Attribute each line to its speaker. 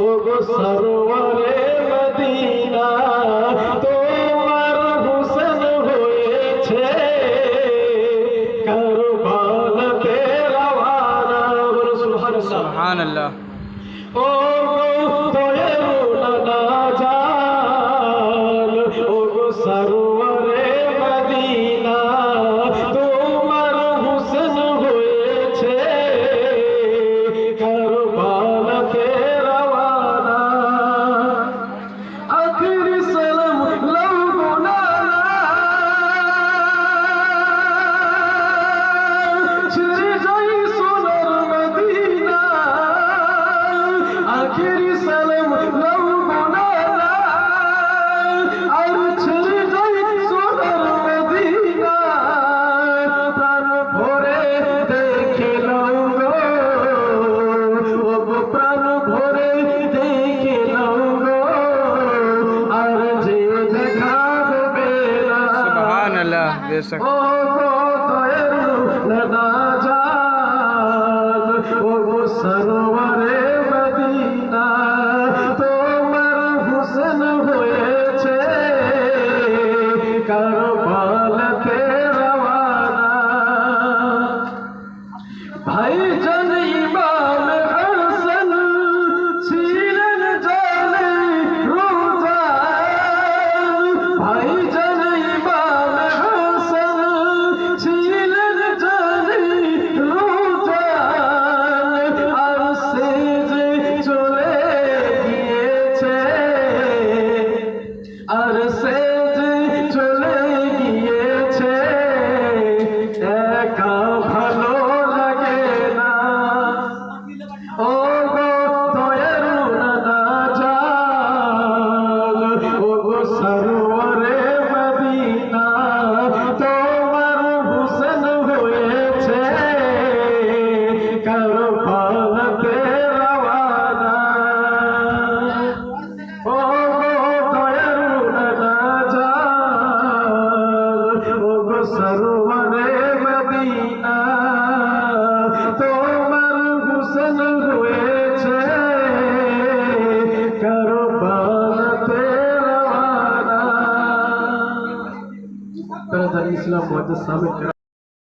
Speaker 1: ওগো সরওয়ারে মদিনা তোমার হুসন হয়েছে কারবালাতে রওয়ানা।
Speaker 2: সুবহানাল্লাহ।
Speaker 1: ওগো দয়ালু নাজাল ওগো সরওয়ারে মদিনা তোমার হুসন হয়েছে কারবালাতে রওয়ানা। আখিরি সালাম লওনা ছেড়ে যাই সোনার মদিনা। আখিরি সালাম লওনা আর ছেড়ে যাই সোনার মদিনা। প্রাণ ভরে দেখে লও গো ওগো প্রাণ ভরে দেখে লও গো আর যে দেখা হবে না।
Speaker 2: সুবহানাল্লাহ। বেশক
Speaker 1: ওগো দয়ালু নাজাল ওগো সরওয়ারে মদিনা তোমার হুসন হয়েছে কারবালাতে রওয়ানা। ভাইজান ইমাম হাসান ছিলেন জানে রোজান। ভাইজান ইমাম হাসান ছিলেন জানে রোজান। আর সে যে চলে গিয়েছে আর সে যে চলে গিয়েছে একা ভালো লাগে না। ওগো দয়ালু নাজাল ওগো সরওয়ারে মদিনা তোমার হুসন হয়েছে কারবালাতে রওয়ানা। ওগো দয়ালু নাজাল ওগো সরওয়ারে মদিনা তোমার হুসন হয়েছে কারবালাতে রওয়ানা। ইসলাম মুআজ্জাজ সামিক